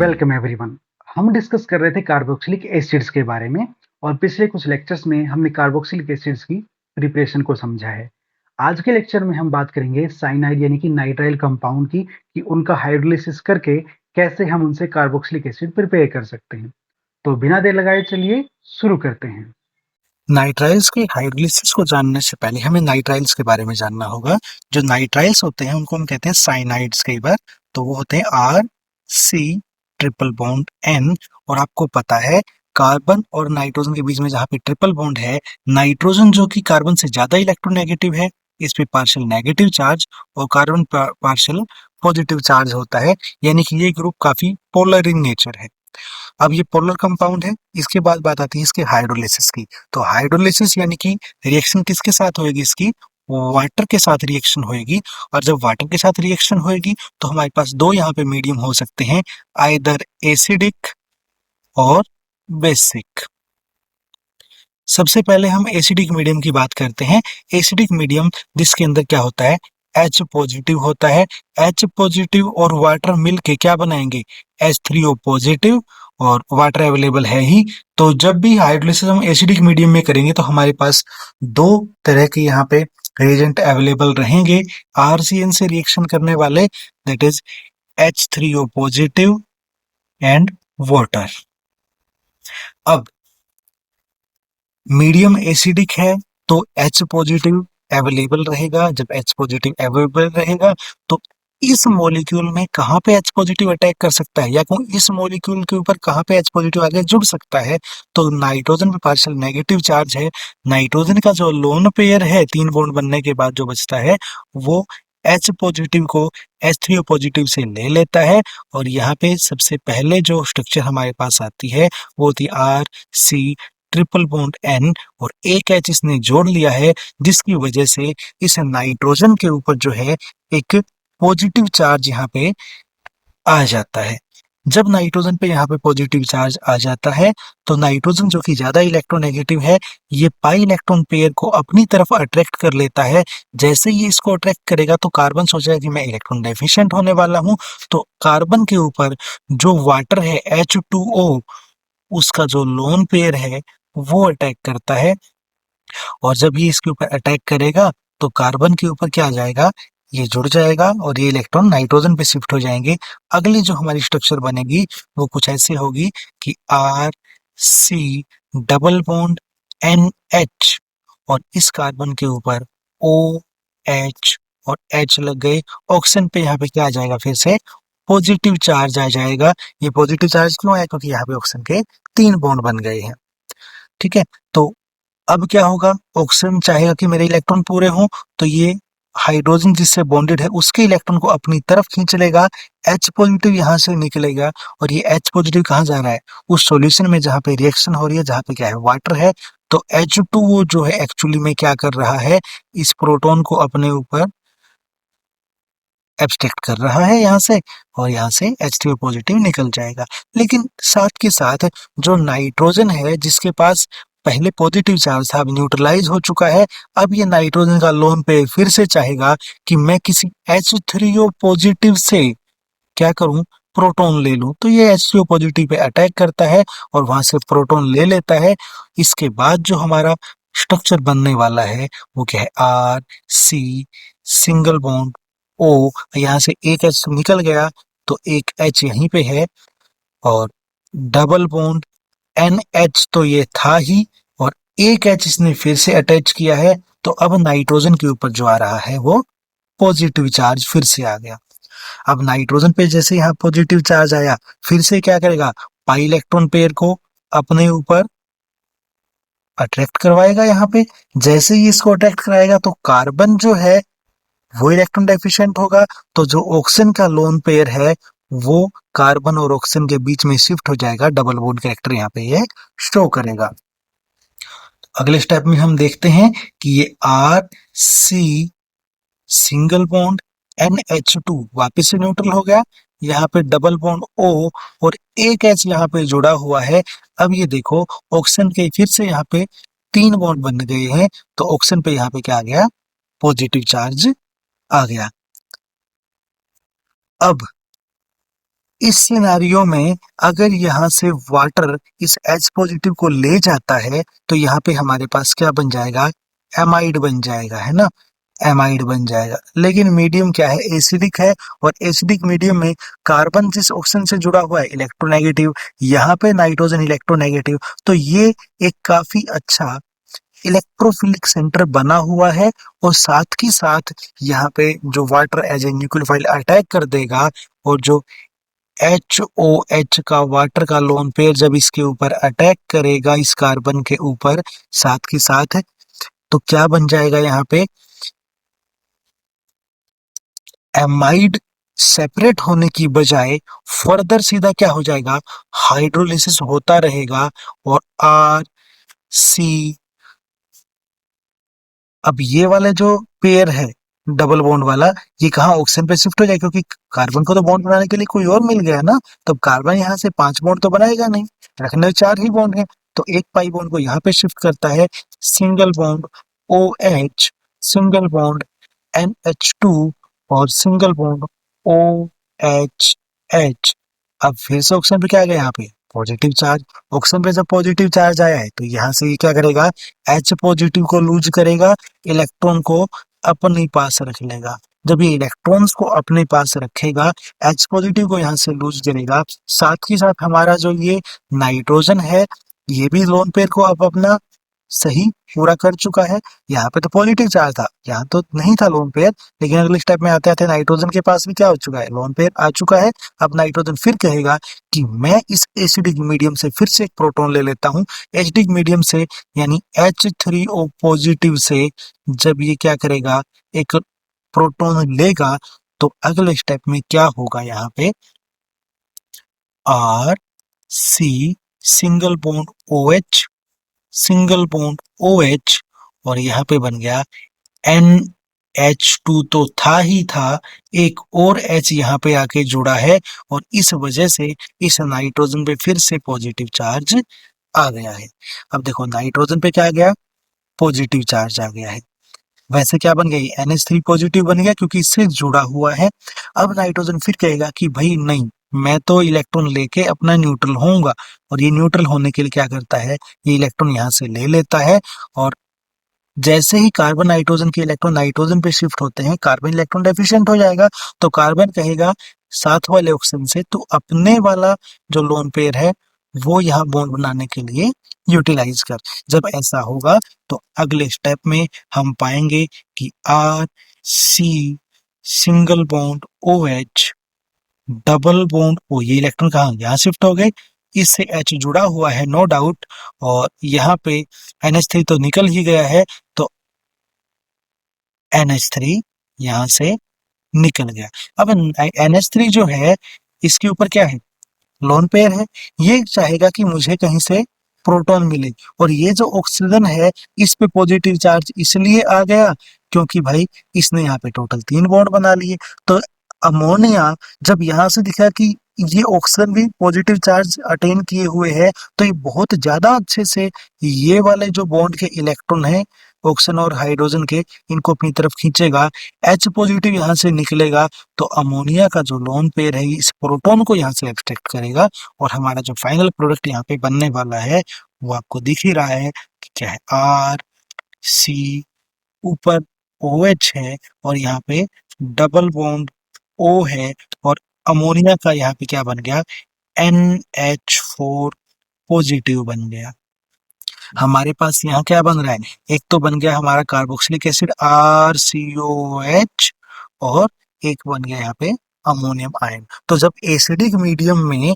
Welcome everyone. हम discuss कर रहे थे कार्बोक्सिलिक एसिड्स के बारे में और पिछले कुछ लेक्चर्स में हमने कार्बोक्सिलिक एसिड्स की प्रिपरेशन को समझा है। आज के लेक्चर में हम बात करेंगे साइनाइड यानी कि नाइट्राइल कंपाउंड की कि उनका हाइड्रोलिसिस करके कैसे हम उनसे कार्बोक्सिलिक एसिड प्रिपेयर कर सकते हैं। तो बिना देर लगाए चलिए शुरू करते हैं। नाइट्राइल्स के हाइड्रोलिसिस को जानने से पहले हमें नाइट्राइल्स के बारे में जानना होगा। जो नाइट्राइल्स होते हैं उनको हम कहते हैं साइनाइड्स कई बार। तो वो होते हैं R C triple bond N। और आपको पता है कार्बन और नाइट्रोजन के बीच में जहाँ पे ट्रिपल बॉन्ड है, नाइट्रोजन जो कि कार्बन से ज्यादा इलेक्ट्रोनेगेटिव है, इस पे पार्शियल नेगेटिव चार्ज और कार्बन पार्शियल पॉजिटिव चार्ज होता है, यानी कि ये ग्रुप काफी पोलर इन नेचर है। अब ये पोलर कंपाउंड है। इसके बाद बात आती है इसके हाइड्रोलिसिस की। तो हाइड्रोलिसिस यानी कि रिएक्शन किसके साथ होएगी, इसकी वाटर के साथ रिएक्शन होएगी। और जब वाटर के साथ रिएक्शन होएगी तो हमारे पास दो यहाँ पे मीडियम हो सकते हैं, आइदर एसिडिक और बेसिक। सबसे पहले हम एसिडिक मीडियम की बात करते हैं। एसिडिक मीडियम जिसके अंदर क्या होता है, H पॉजिटिव होता है। H पॉजिटिव और वाटर मिल के क्या बनाएंगे, H3O पॉजिटिव, और वाटर अवेलेबल है ही। तो जब भी हाइड्रोलिसिस हम एसिडिक मीडियम में करेंगे तो हमारे पास दो तरह के यहाँ पे रिएजेंट अवेलेबल रहेंगे RCN से रिएक्शन करने वाले, that is H3O positive and water. अब मीडियम एसिडिक है तो H पॉजिटिव अवेलेबल रहेगा। जब H पॉजिटिव अवेलेबल रहेगा तो इस मॉलिक्यूल में कहाँ पे H पॉजिटिव अटैक कर सकता है, या इस मॉलिक्यूल के ऊपर कहाँ पे H पॉजिटिव आगे जुड़ सकता है, तो नाइट्रोजन पे पार्शियल नेगेटिव चार्ज है। नाइट्रोजन का जो लोन पेयर है, तीन बॉन्ड बनने के बाद जो बचता है, वो H पॉजिटिव को H3O पॉजिटिव से ले लेता है। और यहाँ पे सबसे पहले जो स्ट्रक्चर हमारे पास आती है वो होती है R C triple bond N, और एक H इसने जोड़ लिया है, जिसकी वजह से इस नाइट्रोजन के ऊपर जो है एक पॉजिटिव चार्ज यहाँ पे आ जाता है। जब नाइट्रोजन पे यहाँ पे पॉजिटिव चार्ज आ जाता है तो नाइट्रोजन जो कि ज्यादा इलेक्ट्रोनेगेटिव है, ये पाई इलेक्ट्रॉन पेयर को अपनी तरफ अट्रैक्ट कर लेता है। जैसे ही इसको अट्रैक्ट करेगा तो कार्बन सोचेगा कि मैं इलेक्ट्रॉन डेफिशिएंट होने वाला हूँ, तो कार्बन के ऊपर जो वाटर है H2O, उसका जो लोन पेयर है वो अटैक करता है। और जब ये इसके ऊपर अटैक करेगा तो कार्बन के ऊपर क्या आ जाएगा, ये जुड़ जाएगा और ये इलेक्ट्रॉन नाइट्रोजन पे शिफ्ट हो जाएंगे। अगली जो हमारी स्ट्रक्चर बनेगी वो कुछ ऐसे होगी कि R C double bond NH, और इस कार्बन के ऊपर OH और H लग गए। ऑक्सीजन पे यहाँ पे क्या आ जाएगा, फिर से पॉजिटिव चार्ज आ जाएगा। ये पॉजिटिव चार्ज क्यों आया, क्योंकि यहाँ पे ऑक्सीजन के तीन बॉन्ड बन गए हैं। ठीक है, तो अब क्या होगा, ऑक्सीजन चाहेगा कि मेरे इलेक्ट्रॉन पूरे हों, तो ये हाइड्रोजन जिससे बॉन्डेड है उसके इलेक्ट्रॉन को अपनी तरफ खींच लेगा। H पॉजिटिव यहाँ से निकलेगा और ये H पॉजिटिव कहाँ जा रहा है, उस सॉल्यूशन में जहाँ पे रिएक्शन हो रही है, जहाँ पे क्या है, वाटर है। तो H2O जो है एक्चुअली में क्या कर रहा है, इस प्रोटॉन को अपने ऊपर एब्स्ट्रैक्ट कर रहा है यहाँ से, और यहाँ से H3O पॉजिटिव निकल जाएगा। लेकिन साथ के साथ जो नाइट्रोजन है जिसके पास पहले पॉजिटिव चार्ज था, अब न्यूट्रलाइज हो चुका है। अब ये नाइट्रोजन का लोन पे फिर से चाहेगा कि मैं किसी H3O पॉजिटिव से क्या करूं, प्रोटॉन ले लूं। तो ये H3O पॉजिटिव पे अटैक करता है और वहां से प्रोटॉन ले लेता है। इसके बाद जो हमारा स्ट्रक्चर बनने वाला है वो क्या है, R C single bond O, यहाँ से एक H निकल गया तो एक H यहीं पे है, और डबल बॉन्ड NH तो ये था ही, और एक H इसने फिर से अटैच किया है। तो अब नाइट्रोजन के ऊपर जो आ रहा है वो पॉजिटिव चार्ज फिर से आ गया। अब नाइट्रोजन पे जैसे यहाँ पॉजिटिव चार्ज आया, फिर से क्या करेगा, पाई इलेक्ट्रॉन पेयर को अपने ऊपर अट्रैक्ट करवाएगा। यहाँ पे जैसे ही इसको अट्रैक्ट कराएगा तो कार्बन जो है वो इलेक्ट्रॉन डेफिशिएंट होगा, तो जो ऑक्सीजन का लोन पेयर है वो कार्बन और ऑक्सीजन के बीच में शिफ्ट हो जाएगा। डबल बॉन्ड कैरेक्टर यहाँ पे ये शो करेगा। अगले स्टेप में हम देखते हैं कि ये R C single bond NH2 वापिस से न्यूट्रल हो गया। यहाँ पे डबल बॉन्ड O और एक H यहाँ पे जुड़ा हुआ है। अब ये देखो ऑक्सीजन के फिर से यहाँ पे तीन बॉन्ड बन गए हैं, तो ऑक्सीजन पे यहाँ पे क्या आ गया, पॉजिटिव चार्ज आ गया। अब इस सिनेरियो में अगर यहाँ से वाटर इस H पॉजिटिव को ले जाता है तो यहाँ पे हमारे पास क्या बन जाएगा, एमाइड बन जाएगा, है ना, एमाइड बन जाएगा। लेकिन मीडियम क्या है, एसिडिक है, और एसिडिक मीडियम में कार्बन जिस ऑक्सीजन से जुड़ा हुआ है इलेक्ट्रोनेगेटिव, यहाँ पे नाइट्रोजन इलेक्ट्रोनेगेटिव, तो ये एक काफी अच्छा इलेक्ट्रोफिलिक सेंटर बना हुआ है। और साथ ही साथ यहाँ पे जो water as a nucleophile attack कर देगा, और जो HOH का वाटर का लोन पेयर जब इसके ऊपर अटैक करेगा इस कार्बन के ऊपर साथ ही साथ, तो क्या बन जाएगा यहाँ पे, एमाइड सेपरेट होने की बजाय फर्दर सीधा क्या हो जाएगा, हाइड्रोलिसिस होता रहेगा, और RC, अब ये वाला जो पेयर है डबल बॉन्ड वाला, ये कहाँ ऑक्सीजन पे शिफ्ट हो जाए, क्योंकि कार्बन को तो बॉन्ड बनाने के लिए कोई और मिल गया ना, तब कार्बन यहाँ से 5 बॉन्ड तो बनाएगा नहीं, रखने 4 ही बॉन्ड है, तो एक पाई बॉन्ड को यहाँ पे शिफ्ट करता है, single bond OH, single bond NH2, और सिंगल बॉन्ड OHH। अब फिर से ऑक्सीजन पे क्या आ गया यहाँ पे, पॉजिटिव चार्ज। ऑक्सीजन पे जब पॉजिटिव चार्ज आया है तो यहाँ से ये क्या करेगा, H पॉजिटिव को लूज करेगा, इलेक्ट्रॉन को अपने पास रख लेगा। जब ये इलेक्ट्रॉन्स को अपने पास रखेगा, H पॉजिटिव को यहाँ से लूज करेगा, साथ ही साथ हमारा जो ये नाइट्रोजन है, ये भी लोन पेयर को अब अपना सही पूरा कर चुका है। यहाँ पे तो पॉजिटिव चार्ज था, यहाँ तो नहीं था लोन पेयर, लेकिन अगले स्टेप में आते आते नाइट्रोजन के पास भी क्या हो चुका है, लोन पेयर आ चुका है। अब नाइट्रोजन फिर कहेगा कि मैं इस एसिडिक मीडियम से फिर से एक प्रोटॉन ले लेता हूँ, एसिडिक मीडियम से यानी H3O पॉजिटिव से जब ये क्या करेगा, एक प्रोटॉन लेगा, तो अगले स्टेप में क्या होगा, यहाँ पे RC, single bond OH, single bond OH, और यहाँ पे बन गया NH2, तो था ही था, एक और H यहाँ पे आके जुड़ा है, और इस वजह से इस नाइट्रोजन पे फिर से पॉजिटिव चार्ज आ गया है। अब देखो नाइट्रोजन पे क्या आ गया, पॉजिटिव चार्ज आ गया है। वैसे क्या बन गया, NH3 पॉजिटिव बन गया क्योंकि इससे जुड़ा हुआ है। अब नाइट्रोजन फिर कहेगा कि भाई नहीं, मैं तो इलेक्ट्रॉन लेके अपना न्यूट्रल होऊंगा, और ये न्यूट्रल होने के लिए क्या करता है, ये इलेक्ट्रॉन यहाँ से ले लेता है, और जैसे ही कार्बन नाइट्रोजन के इलेक्ट्रॉन नाइट्रोजन पे शिफ्ट होते हैं, कार्बन इलेक्ट्रॉन डेफिशिएंट हो जाएगा, तो कार्बन कहेगा साथ वाले ऑक्सीजन से तू अपने वाला जो लोन पेयर है वो यहाँ बॉन्ड बनाने के लिए यूटिलाइज कर। जब ऐसा होगा तो अगले स्टेप में हम पाएंगे कि RC, single bond OH, double bond O, ये इलेक्ट्रॉन कहाँ यहाँ शिफ्ट हो गए, इससे H जुड़ा हुआ है नो डाउट, और यहाँ पे NH3 तो निकल ही गया है, तो NH3 यहाँ से निकल गया। अब NH3 जो है इसके ऊपर क्या है, लोन पेयर है, ये चाहेगा कि मुझे कहीं से प्रोटॉन मिले, और ये जो ऑक्सीजन है इस पे पॉजिटिव चार्ज इसलिए आ गया क्योंकि भाई इसने यहाँ पे टोटल 3 बॉन्ड बना लिए। तो अमोनिया जब यहाँ से दिखा कि ये ऑक्सीजन भी पॉजिटिव चार्ज अटेन किए हुए है, तो ये बहुत ज्यादा अच्छे से ये वाले जो बॉन्ड के इलेक्ट्रॉन है ऑक्सीजन और हाइड्रोजन के, इनको अपनी तरफ खींचेगा, H पॉजिटिव यहाँ से निकलेगा, तो अमोनिया का जो लोन पेयर है इस प्रोटॉन को यहाँ से एक्सट्रैक्ट करेगा, और हमारा जो फाइनल प्रोडक्ट यहाँ पे बनने वाला है वो आपको दिख ही रहा है कि क्या है, RC, ऊपर OH है, और यहाँ पे डबल बॉन्ड O है, और अमोनिया का यहाँ पे क्या बन गया, NH4 पॉजिटिव बन गया। हमारे पास यहाँ क्या बन रहा है, एक तो बन गया हमारा कार्बोक्सिलिक एसिड RCOH, और एक बन गया यहाँ पे अमोनियम आयन। तो जब एसिडिक मीडियम में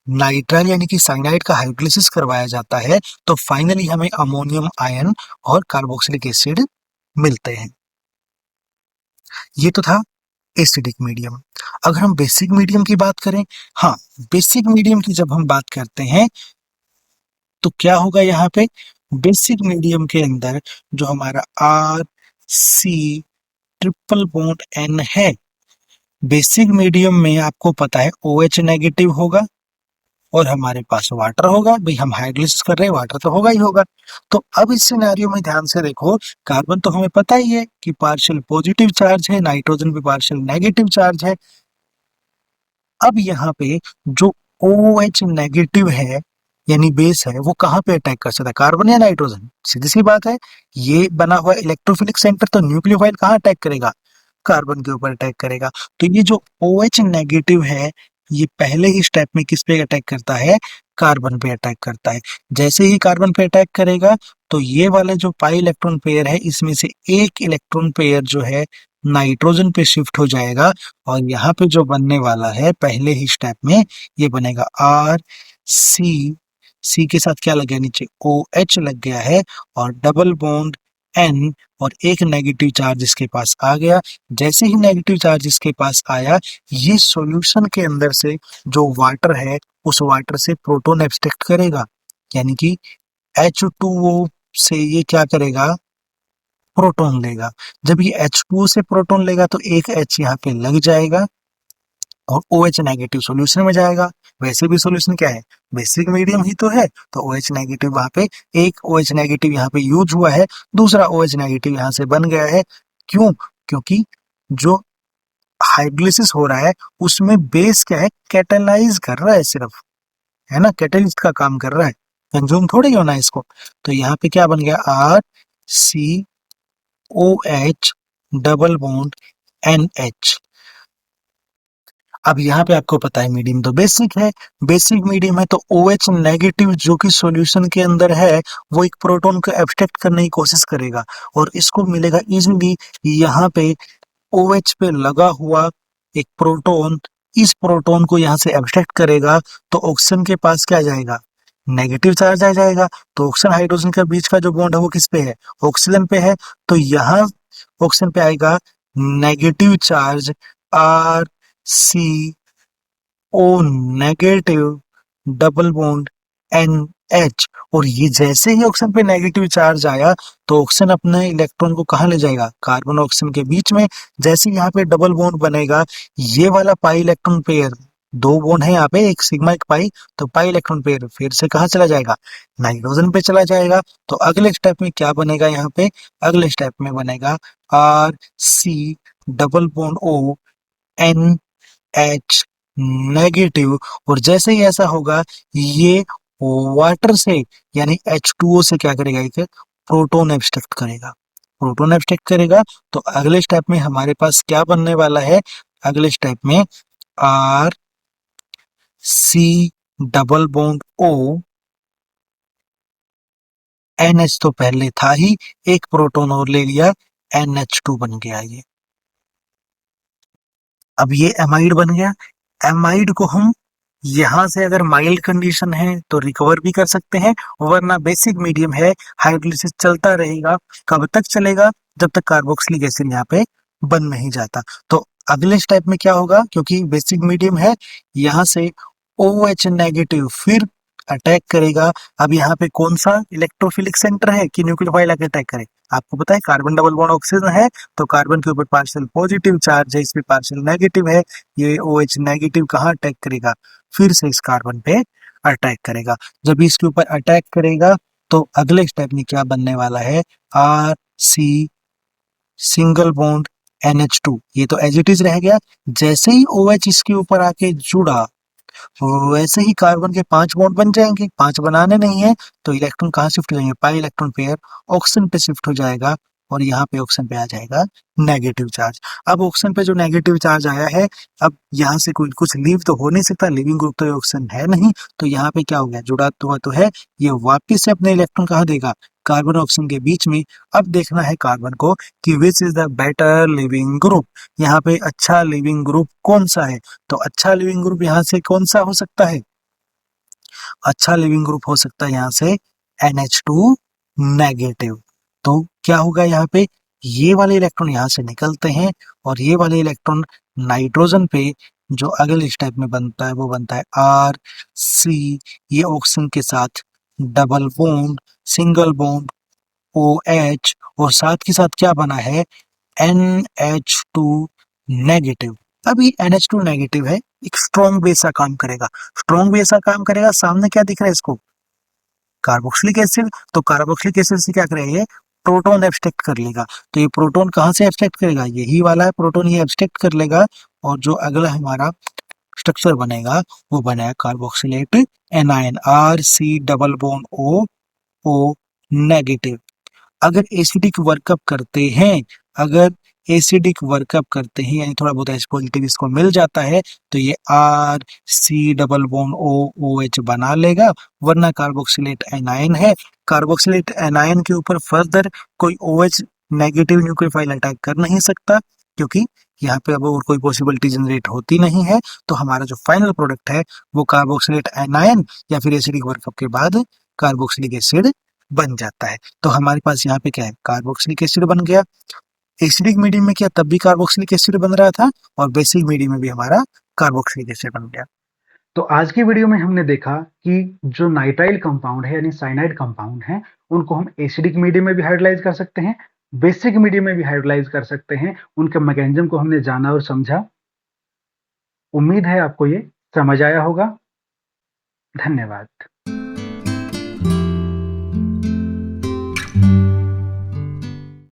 नाइट्राइल यानी कि साइनाइड का हाइड्रोलिसिस करवाया जाता है, तो फाइनली हमें अमोनियम आयन और कार्बोक्सिलिक एसिड मिलते हैं। ये तो था एसिडिक मीडियम। अगर हम बेसिक मीडियम की बात करें, हाँ, बेसिक मीडियम की जब हम बात करते हैं तो क्या होगा, यहाँ पे बेसिक मीडियम के अंदर जो हमारा RC ट्रिपल बॉन्ड N है, बेसिक मीडियम में आपको पता है OH नेगेटिव होगा, और हमारे पास वाटर होगा, भाई हम हाइड्रोलिसिस कर रहे हैं, वाटर तो होगा ही होगा। तो अब इस सिनेरियो में ध्यान से देखो, कार्बन तो हमें पता ही है कि पार्शियल पॉजिटिव चार्ज है, नाइट्रोजन भी पार्शियल नेगेटिव चार्ज है, अब यहाँ पे जो OH नेगेटिव है यानी बेस है वो कहाँ पे अटैक कर सकता है, कार्बन या नाइट्रोजन? सीधी सी बात है, ये बना हुआ इलेक्ट्रोफिलिक सेंटर तो न्यूक्लियोफाइल कहाँ अटैक करेगा, कार्बन के ऊपर अटैक करेगा। तो ये जो OH नेगेटिव है ये पहले ही स्टेप में किस पे अटैक करता है, कार्बन पे अटैक करता है। जैसे ही कार्बन पे अटैक करेगा तो ये वाला जो पाई इलेक्ट्रॉन पेयर है इसमें से एक इलेक्ट्रॉन पेयर जो है नाइट्रोजन पे शिफ्ट हो जाएगा और यहाँ पे जो बनने वाला है पहले ही स्टेप में ये बनेगा सी के साथ क्या लग गया नीचे OH लग गया है और डबल बॉन्ड N और एक नेगेटिव चार्ज इसके पास आ गया। जैसे ही नेगेटिव चार्ज इसके पास आया ये सॉल्यूशन के अंदर से जो वाटर है उस वाटर से प्रोटॉन एब्स्ट्रैक्ट करेगा, यानी कि H2O से ये क्या करेगा, प्रोटॉन लेगा। जब ये H2O से प्रोटॉन लेगा तो एक H यहाँ पे लग जाएगा और OH नेगेटिव सॉल्यूशन में जाएगा। वैसे भी सॉल्यूशन क्या है, बेसिक मीडियम ही तो है, तो OH नेगेटिव वहां पे एक OH नेगेटिव यहाँ पे यूज हुआ है, दूसरा OH नेगेटिव यहाँ से बन गया है। क्यों? क्योंकि जो हाइड्रोलिसिस हो रहा है उसमें बेस क्या है, कैटालाइज कर रहा है सिर्फ, है ना, कैटलिस्ट का काम कर रहा है, कंज्यूम थोड़ी होना है इसको। तो यहाँ पे क्या बन गया, RCOH डबल बॉन्ड NH। अब यहाँ पे आपको पता है मीडियम तो बेसिक है, बेसिक मीडियम है तो OH नेगेटिव जो कि सॉल्यूशन के अंदर है वो एक प्रोटॉन को एब्स्ट्रैक्ट करने की कोशिश करेगा और इसको मिलेगा इजीली यहाँ पे OH पे लगा हुआ एक प्रोटॉन। इस प्रोटॉन को यहाँ से एब्स्ट्रैक्ट करेगा तो ऑक्सीजन के पास क्या जाएगा, नेगेटिव चार्ज आ जाएगा। तो ऑक्सीजन हाइड्रोजन के बीच का जो बॉन्ड है वो किस पे है, ऑक्सीजन पे है। तो यहाँ ऑक्सीजन पे आएगा negative charge RCO negative double bond NH। और ये जैसे ही ऑक्सीजन पे नेगेटिव चार्ज आया तो ऑक्सीजन अपने इलेक्ट्रॉन को कहाँ ले जाएगा, कार्बन ऑक्सीजन के बीच में। जैसे यहाँ पे डबल बॉन्ड बनेगा ये वाला पाई इलेक्ट्रॉन पेयर, दो बॉन्ड है यहाँ पे, एक सिग्मा एक पाई, तो पाई इलेक्ट्रॉन पेयर फिर से कहाँ चला जाएगा, नाइट्रोजन पे चला जाएगा। तो अगले स्टेप में क्या बनेगा यहाँ पे, अगले स्टेप में बनेगा RC double bond O NH negative. और जैसे ही ऐसा होगा ये वाटर से यानी H2O से क्या करेगा, एक प्रोटोन एब्स्ट्रैक्ट करेगा, प्रोटोन एब्स्ट्रैक्ट करेगा। तो अगले स्टेप में हमारे पास क्या बनने वाला है, अगले स्टेप में RC double bond O NH तो पहले था ही, एक प्रोटोन और ले लिया NH2 बन गया ये। अब ये एमाइड बन गया। एमाइड को हम यहाँ से अगर माइल्ड कंडीशन है तो रिकवर भी कर सकते हैं, वरना बेसिक मीडियम है हाइड्रोलिसिस चलता रहेगा। कब तक चलेगा, जब तक कार्बोक्सिलिक एसिड यहाँ पे बन नहीं जाता। तो अगले स्टेप में क्या होगा, क्योंकि बेसिक मीडियम है, यहाँ से OH नेगेटिव फिर अटैक करेगा। अब यहाँ पे कौन सा इलेक्ट्रोफिलिक सेंटर है कि न्यूक्लियोफाइल आके अटैक करे, आपको पता है कार्बन डबल बॉन्ड ऑक्सीजन है तो कार्बन के ऊपर पार्शियल पॉजिटिव चार्ज है, इसमें पार्शियल नेगेटिव है। ये OH नेगेटिव कहाँ अटैक करेगा, फिर से इस कार्बन पे अटैक करेगा। जब इसके ऊपर अटैक करेगा तो अगले स्टेप में क्या बनने वाला है, RC सिंगल बॉन्ड NH2, ये तो एज इट इज रह गया। जैसे ही OH इसके ऊपर आके जुड़ा वैसे ही कार्बन के 5 बॉन्ड बन जाएंगे, 5 बनाने नहीं है तो इलेक्ट्रॉन कहाँ शिफ्ट हो जाएंगे, पाई इलेक्ट्रॉन पेयर ऑक्सीजन पे शिफ्ट हो जाएगा और यहाँ पे ऑक्सीजन पे आ जाएगा नेगेटिव चार्ज। अब ऑक्सीजन पे जो नेगेटिव चार्ज आया है, अब यहाँ से कोई कुछ लीव तो हो नहीं सकता, लिविंग ग्रुप तो ये ऑक्सीजन है नहीं, तो यहाँ पे क्या हो गया, जुड़ा हुआ तो है, ये वापिस से अपने इलेक्ट्रॉन कहाँ देगा, कार्बन ऑक्सीजन के बीच में। अब देखना है कार्बन को कि which is the better leaving group, यहाँ पे अच्छा लिविंग ग्रुप कौन सा है। तो अच्छा लिविंग ग्रुप यहाँ से कौन सा हो सकता है, अच्छा लिविंग ग्रुप हो सकता है यहाँ से NH2 नेगेटिव। तो क्या होगा यहाँ पे, ये वाले इलेक्ट्रॉन यहाँ से निकलते हैं और ये वाले इलेक्ट्रॉन नाइट्रोजन पे जो अगले स्टेप में बनता है वो बनता है RC, ये ऑक्सीजन के साथ double bond single bond OH, और साथ के साथ क्या बना है NH2 नेगेटिव। अब ये NH2 नेगेटिव है, एक स्ट्रॉन्ग बेस का काम करेगा, स्ट्रॉन्ग बेस का काम करेगा। सामने क्या दिख रहा है इसको, कार्बोक्सिलिक एसिड, तो कार्बोक्सिलिक एसिड से क्या करेगा, प्रोटॉन एब्स्ट्रैक्ट कर लेगा। तो ये प्रोटॉन कहाँ से एब्स्ट्रैक्ट करेगा, यही वाला है प्रोटॉन, ये एब्स्ट्रैक्ट कर लेगा। और जो अगला हमारा स्ट्रक्चर बनेगा वो बनेगा carboxylate anion, RC double bond O negative. अगर एसिडिक वर्कअप करते हैं, अगर एसिडिक वर्कअप करते हैं यानी थोड़ा बहुत H पॉजिटिव इसको मिल जाता है तो ये RC डबल बॉन्ड OH बना लेगा, वरना कार्बोक्सिलेट एनायन है, कार्बोक्सिलेट एनायन के ऊपर फर्दर कोई OH नेगेटिव न्यूक्लियोफाइल अटैक कर नहीं सकता, क्योंकि यहाँ पे अब और कोई पॉसिबिलिटी जनरेट होती नहीं है। तो हमारा जो फाइनल प्रोडक्ट है वो कार्बोक्सिलेट एनायन या फिर एसिडिक वर्कअप के बाद कार्बोक्सिलिक एसिड बन जाता है। तो हमारे पास यहाँ पे क्या है, कार्बोक्सिलिक एसिड बन गया। एसिडिक मीडियम में क्या तब भी कार्बोक्सिलिक एसिड बन रहा था, और बेसिक मीडियम में भी हमारा कार्बोक्सिलिक एसिड बन गया। तो आज की वीडियो में हमने देखा कि जो नाइट्राइल कंपाउंड है यानी साइनाइड कंपाउंड है, उनको हम एसिडिक मीडियम में भी हाइड्रोलाइज कर सकते हैं, बेसिक मीडियम में भी हाइड्रोलाइज कर सकते हैं। उनके मैकेनिज्म को हमने जाना और समझा। उम्मीद है आपको ये समझ आया होगा। धन्यवाद।